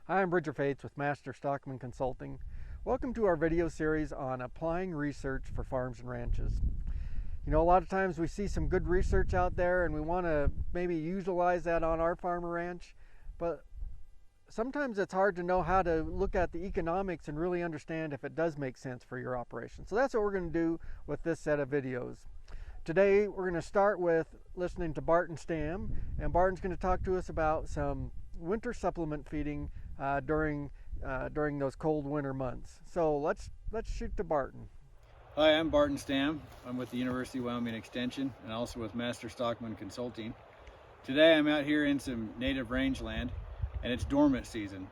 Hi, I'm Bridger Fates with Master Stockman Consulting. Welcome to our video series on applying research for farms and ranches. You know, a lot of times we see some good research out there and we want to maybe utilize that on our farm or ranch, but sometimes it's hard to know how to look at the economics and really understand if it does make sense for your operation. So that's what we're going to do with this set of videos. Today we're going to start with listening to Barton Stam, and Barton's going to talk to us about some winter supplement feeding during those cold winter months. So let's shoot to Barton. Hi, I'm Barton Stam. I'm with the University of Wyoming Extension and also with Master Stockman Consulting. Today I'm out here in some native rangeland and it's dormant season.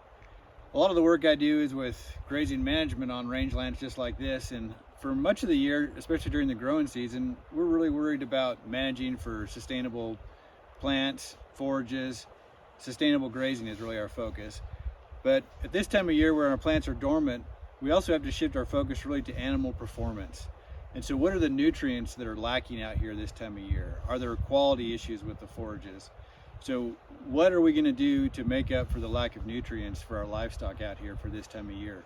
A lot of the work I do is with grazing management on rangelands just like this, and for much of the year, especially during the growing season, we're really worried about managing for sustainable plants, forages. Sustainable grazing is really our focus. But at this time of year where our plants are dormant, we also have to shift our focus really to animal performance. And so what are the nutrients that are lacking out here this time of year? Are there quality issues with the forages? So what are we going to do to make up for the lack of nutrients for our livestock out here for this time of year?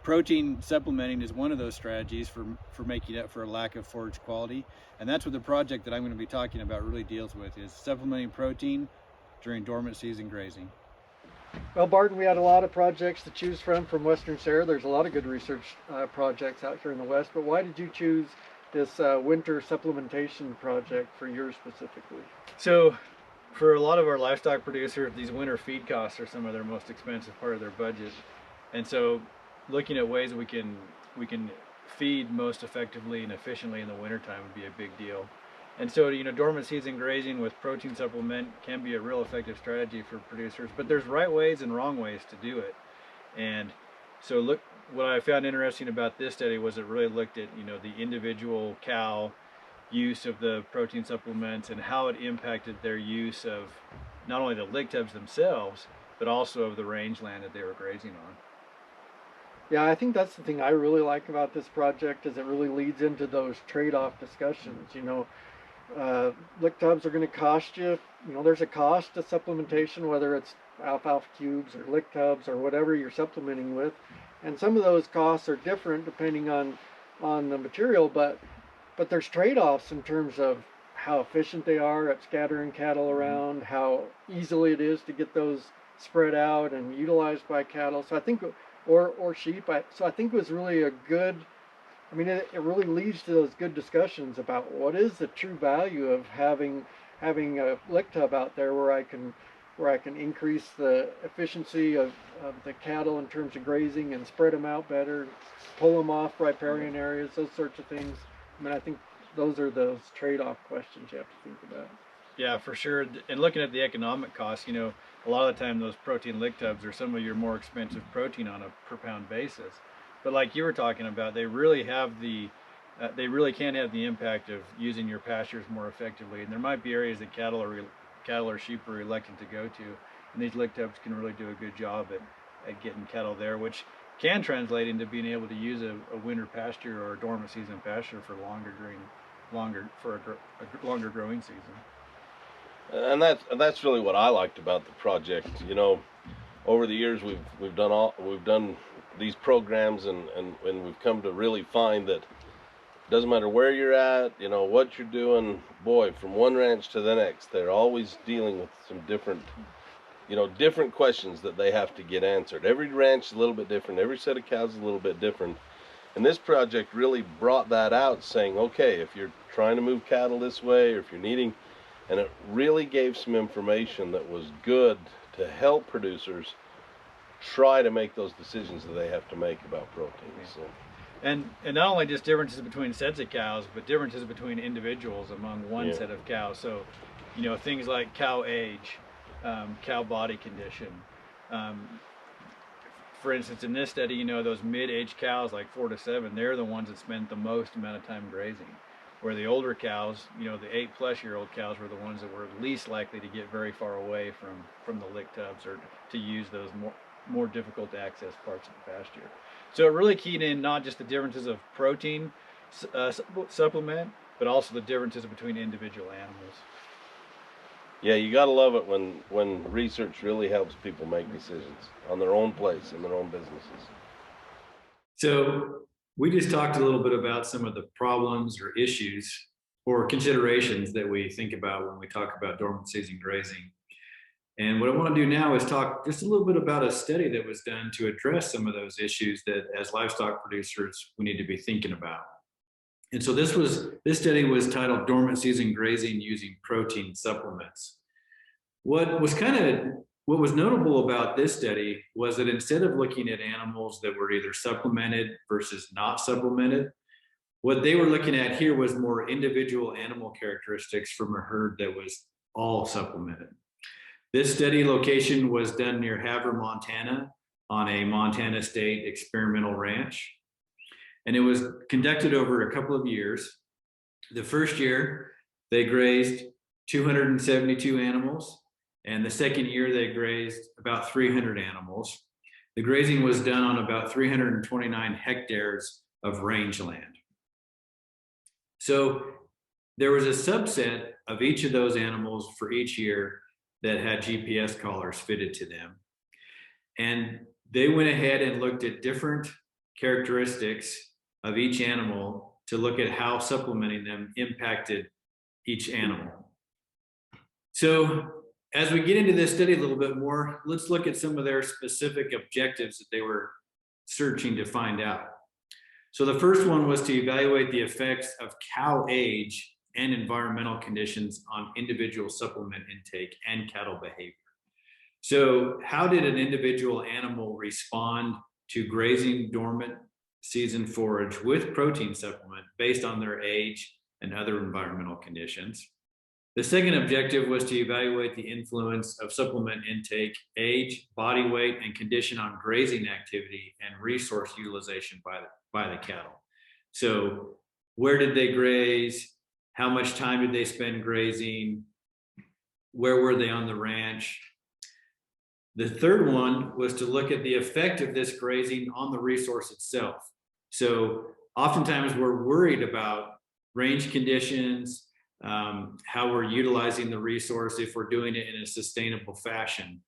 Protein supplementing is one of those strategies for making up for a lack of forage quality. And that's what the project that I'm going to be talking about really deals with, is supplementing protein during dormant season grazing. Well, Barton, we had a lot of projects to choose from Western Sierra. There's a lot of good research projects out here in the West, but why did you choose this winter supplementation project for yours specifically? So for a lot of our livestock producers, these winter feed costs are some of their most expensive part of their budget. And so looking at ways we can feed most effectively and efficiently in the wintertime would be a big deal. And so, you know, dormant season grazing with protein supplement can be a real effective strategy for producers, but there's right ways and wrong ways to do it. And so look, what I found interesting about this study was it really looked at, you know, the individual cow use of the protein supplements and how it impacted their use of not only the lick tubs themselves, but also of the rangeland that they were grazing on. Yeah, I think that's the thing I really like about this project, is it really leads into those trade-off discussions. You know, lick tubs are going to cost you. You know, there's a cost to supplementation, whether it's alfalfa cubes or lick tubs or whatever you're supplementing with, and some of those costs are different depending on the material. But there's trade-offs in terms of how efficient they are at scattering cattle around, how easily it is to get those spread out and utilized by cattle. So I think, or sheep. So I think it was really a good. I mean, it really leads to those good discussions about what is the true value of having a lick tub out there where I can increase the efficiency of the cattle in terms of grazing and spread them out better, pull them off riparian areas, those sorts of things. I mean, I think those are those trade-off questions you have to think about. Yeah, for sure. And looking at the economic costs, you know, a lot of the time those protein lick tubs are some of your more expensive protein on a per pound basis. But like you were talking about, they really have they really can have the impact of using your pastures more effectively. And there might be areas that cattle or sheep are reluctant to go to, and these lick tubs can really do a good job at getting cattle there, which can translate into being able to use a winter pasture or a dormant season pasture for a longer growing season. And that's really what I liked about the project. You know, over the years we've done these programs and we've come to really find that it doesn't matter where you're at, you know, what you're doing, boy, from one ranch to the next, they're always dealing with some different questions that they have to get answered. Every ranch is a little bit different, every set of cows is a little bit different. And this project really brought that out, saying, okay, if you're trying to move cattle this way, or if you're needing, and it really gave some information that was good to help producers try to make those decisions that they have to make about protein. So. And not only just differences between sets of cows, but differences between individuals among one set of cows. So, you know, things like cow age, cow body condition. For instance, in this study, you know, those mid-aged cows, like 4 to 7, they're the ones that spent the most amount of time grazing. Where the older cows, you know, the 8-plus-year-old cows were the ones that were least likely to get very far away from the lick tubs or to use those more difficult to access parts of the pasture. So it really keyed in not just the differences of protein supplement, but also the differences between individual animals. Yeah, you gotta love it when research really helps people make decisions on their own place in their own businesses. So we just talked a little bit about some of the problems or issues or considerations that we think about when we talk about dormant season grazing. And what I want to do now is talk just a little bit about a study that was done to address some of those issues that as livestock producers we need to be thinking about. And so this study was titled Dormant Season Grazing Using Protein Supplements. What was notable about this study was that instead of looking at animals that were either supplemented versus not supplemented, what they were looking at here was more individual animal characteristics from a herd that was all supplemented. This study location was done near Havre, Montana, on a Montana State experimental ranch. And it was conducted over a couple of years. The first year, they grazed 272 animals. And the second year, they grazed about 300 animals. The grazing was done on about 329 hectares of rangeland. So there was a subset of each of those animals for each year that had GPS collars fitted to them. And they went ahead and looked at different characteristics of each animal to look at how supplementing them impacted each animal. So as we get into this study a little bit more, let's look at some of their specific objectives that they were searching to find out. So the first one was to evaluate the effects of cow age and environmental conditions on individual supplement intake and cattle behavior. So how did an individual animal respond to grazing dormant season forage with protein supplement based on their age and other environmental conditions? The second objective was to evaluate the influence of supplement intake, age, body weight, and condition on grazing activity and resource utilization by the cattle. So where did they graze? How much time did they spend grazing? Where were they on the ranch? The third one was to look at the effect of this grazing on the resource itself. So oftentimes we're worried about range conditions, how we're utilizing the resource, if we're doing it in a sustainable fashion.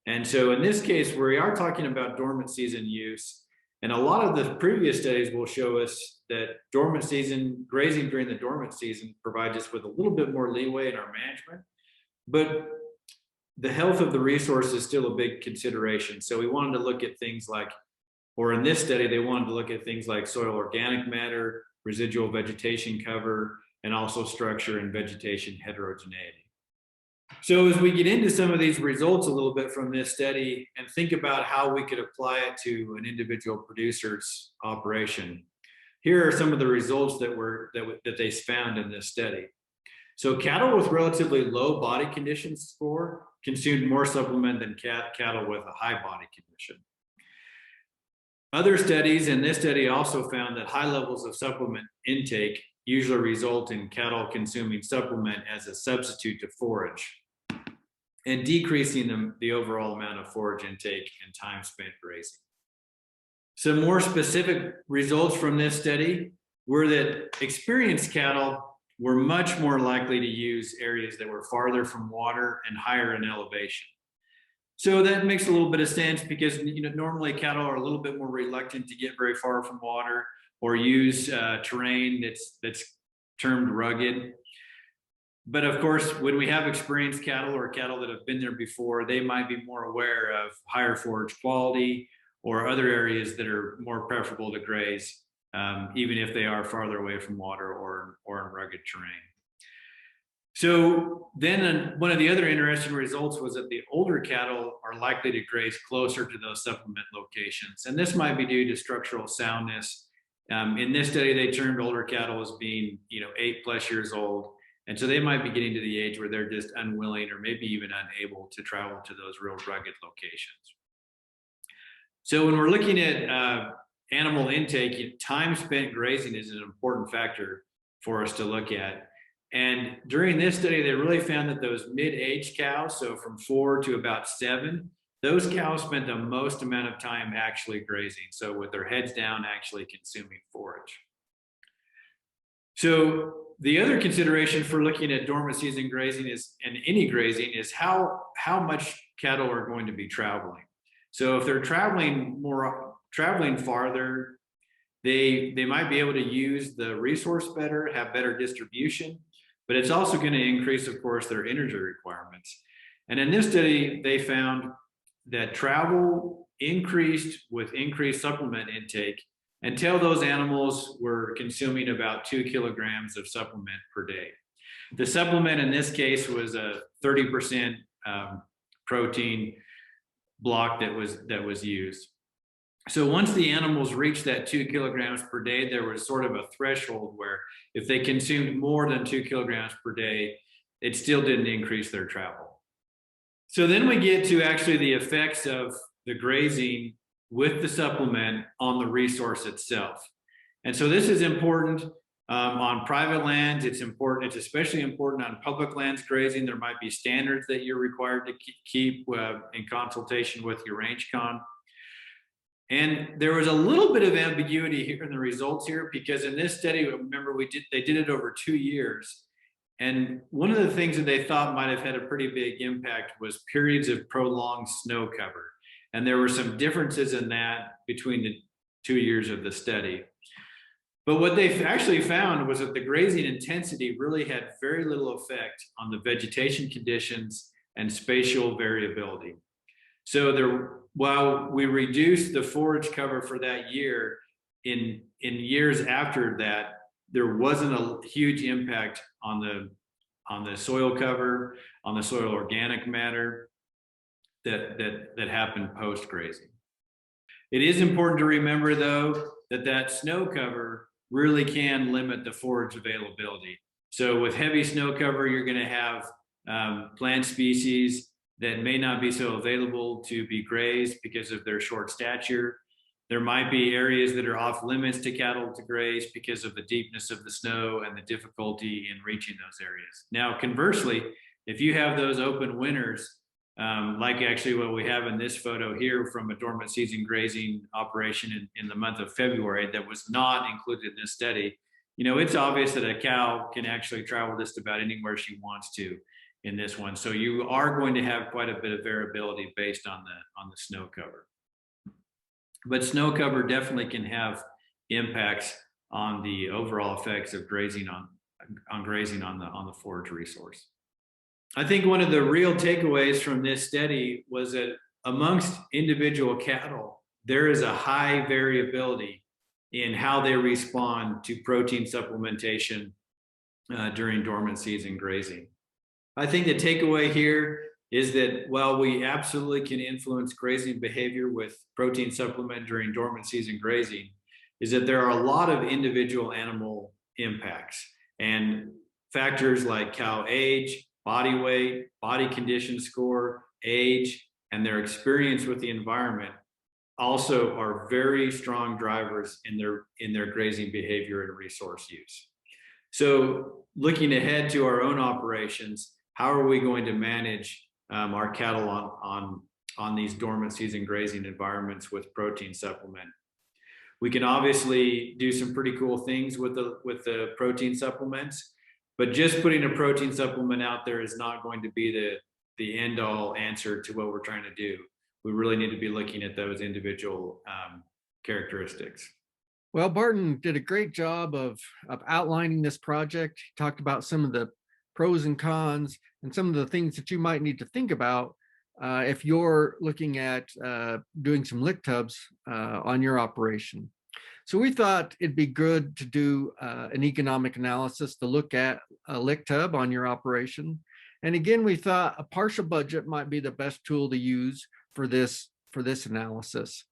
And so in this case, we are talking about dormant season use. And a lot of the previous studies will show us that dormant season, grazing during the dormant season provides us with a little bit more leeway in our management, but the health of the resource is still a big consideration. So we wanted to look at things like, or in this study, they wanted to look at things like soil organic matter, residual vegetation cover, and also structure and vegetation heterogeneity. So as we get into some of these results a little bit from this study and think about how we could apply it to an individual producer's operation, here are some of the results that they found in this study. So cattle with relatively low body condition score consumed more supplement than cattle with a high body condition. Other studies, and this study also found that high levels of supplement intake usually result in cattle consuming supplement as a substitute to forage and decreasing the overall amount of forage intake and time spent grazing. Some more specific results from this study were that experienced cattle were much more likely to use areas that were farther from water and higher in elevation. So that makes a little bit of sense because normally cattle are a little bit more reluctant to get very far from water or use terrain that's termed rugged. But of course, when we have experienced cattle or cattle that have been there before, they might be more aware of higher forage quality or other areas that are more preferable to graze, even if they are farther away from water or in rugged terrain. So then one of the other interesting results was that the older cattle are likely to graze closer to those supplement locations. And this might be due to structural soundness. In this study, they termed older cattle as being 8+ years old. And so they might be getting to the age where they're just unwilling or maybe even unable to travel to those real rugged locations. So when we're looking at animal intake, time spent grazing is an important factor for us to look at. And during this study, they really found that those mid-age cows, so from 4 to about 7, those cows spent the most amount of time actually grazing. So with their heads down, actually consuming forage. So the other consideration for looking at dormant season grazing is, and any grazing, is how much cattle are going to be traveling. So if they're traveling farther, they might be able to use the resource better, have better distribution, but it's also going to increase, of course, their energy requirements. And in this study, they found that travel increased with increased supplement intake until those animals were consuming about 2 kilograms of supplement per day. The supplement in this case was a 30% protein block that was used. So once the animals reached that 2 kilograms per day, there was sort of a threshold where if they consumed more than 2 kilograms per day, it still didn't increase their travel. So then we get to actually the effects of the grazing with the supplement on the resource itself. And so this is important on private lands. It's important. It's especially important on public lands grazing. There might be standards that you're required to keep in consultation with your range con. And there was a little bit of ambiguity here in the results here, because in this study, remember, they did it over 2 years. And one of the things that they thought might have had a pretty big impact was periods of prolonged snow cover. And there were some differences in that between the 2 years of the study. But what they actually found was that the grazing intensity really had very little effect on the vegetation conditions and spatial variability. So while we reduced the forage cover for that year, in years after that, there wasn't a huge impact on the soil cover, on the soil organic matter that happened post grazing. It is important to remember, though, that snow cover really can limit the forage availability. So with heavy snow cover, you're going to have plant species that may not be so available to be grazed because of their short stature. There might be areas that are off limits to cattle to graze because of the deepness of the snow and the difficulty in reaching those areas. Now, conversely, if you have those open winters, like actually what we have in this photo here from a dormant season grazing operation in the month of February that was not included in this study, it's obvious that a cow can actually travel just about anywhere she wants to in this one. So you are going to have quite a bit of variability based on the snow cover. But snow cover definitely can have impacts on the overall effects of grazing on grazing on the forage resource. I think one of the real takeaways from this study was that amongst individual cattle, there is a high variability in how they respond to protein supplementation during dormant season grazing. I think the takeaway here is that while we absolutely can influence grazing behavior with protein supplement during dormant season grazing, is that there are a lot of individual animal impacts, and factors like cow age, body weight, body condition score, age, and their experience with the environment also are very strong drivers in their grazing behavior and resource use. So looking ahead to our own operations, how are we going to manage our cattle on these dormant season grazing environments with protein supplement? We can obviously do some pretty cool things with the protein supplements, but just putting a protein supplement out there is not going to be the end all answer to what we're trying to do. We really need to be looking at those individual characteristics. Well, Barton did a great job of outlining this project. He talked about some of the pros and cons and some of the things that you might need to think about if you're looking at doing some lick tubs on your operation. So we thought it'd be good to do an economic analysis to look at a lick tub on your operation. And again, we thought a partial budget might be the best tool to use for this analysis.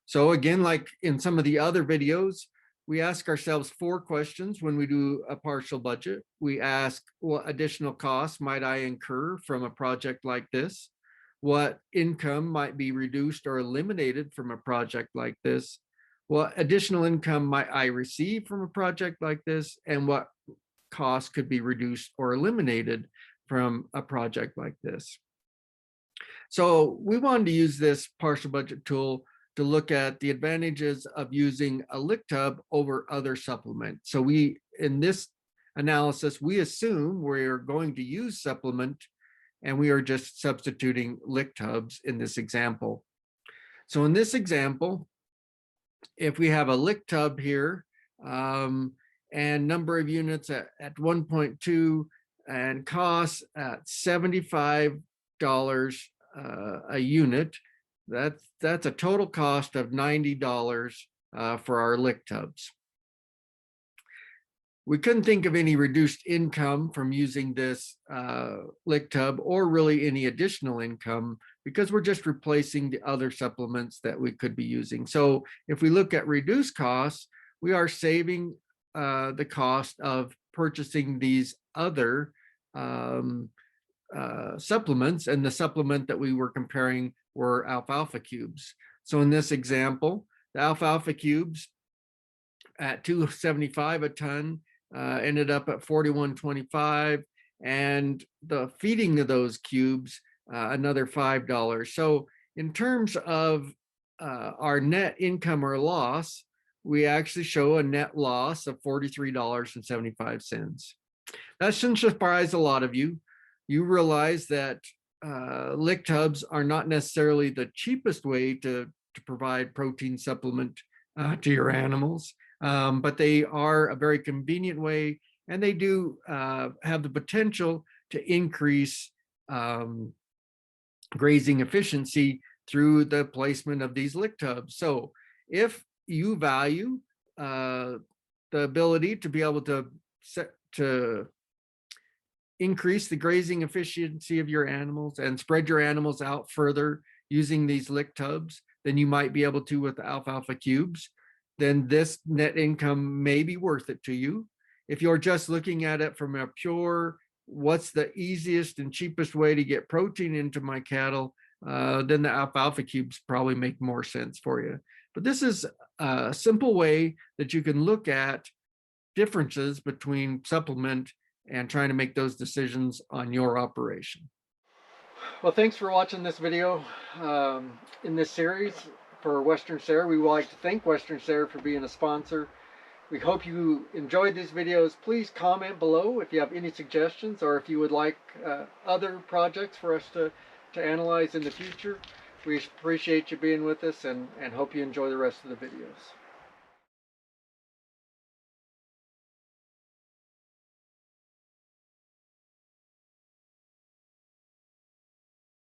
So again, like in some of the other videos, we ask ourselves 4 questions when we do a partial budget. We ask, what additional costs might I incur from a project like this? What income might be reduced or eliminated from a project like this? What additional income might I receive from a project like this? And what costs could be reduced or eliminated from a project like this? So we wanted to use this partial budget tool to look at the advantages of using a lick tub over other supplements. So in this analysis, we assume we're going to use supplement, and we are just substituting lick tubs in this example. So in this example, if we have a lick tub here, and number of units at 1.2 and costs at $75 a unit, that's a total cost of $90 for our lick tubs. We couldn't think of any reduced income from using this lick tub, or really any additional income, because we're just replacing the other supplements that we could be using. So if we look at reduced costs, we are saving the cost of purchasing these other supplements, and the supplement that we were comparing were alfalfa cubes. So in this example, the alfalfa cubes at $2.75 a ton ended up at $41.25, and the feeding of those cubes another $5. So in terms of our net income or loss, we actually show a net loss of $43.75. That shouldn't surprise a lot of you. You realize that lick tubs are not necessarily the cheapest way to provide protein supplement to your animals, but they are a very convenient way, and they do have the potential to increase grazing efficiency through the placement of these lick tubs. So if you value the ability to be able to increase the grazing efficiency of your animals and spread your animals out further using these lick tubs than you might be able to with the alfalfa cubes, then this net income may be worth it to you. If you're just looking at it from a pure, what's the easiest and cheapest way to get protein into my cattle, then the alfalfa cubes probably make more sense for you. But this is a simple way that you can look at differences between supplement and trying to make those decisions on your operation. Well, thanks for watching this video in this series for Western Sare. We would like to thank Western Sare for being a sponsor. We hope you enjoyed these videos. Please comment below if you have any suggestions, or if you would like other projects for us to analyze in the future. We appreciate you being with us, and hope you enjoy the rest of the videos.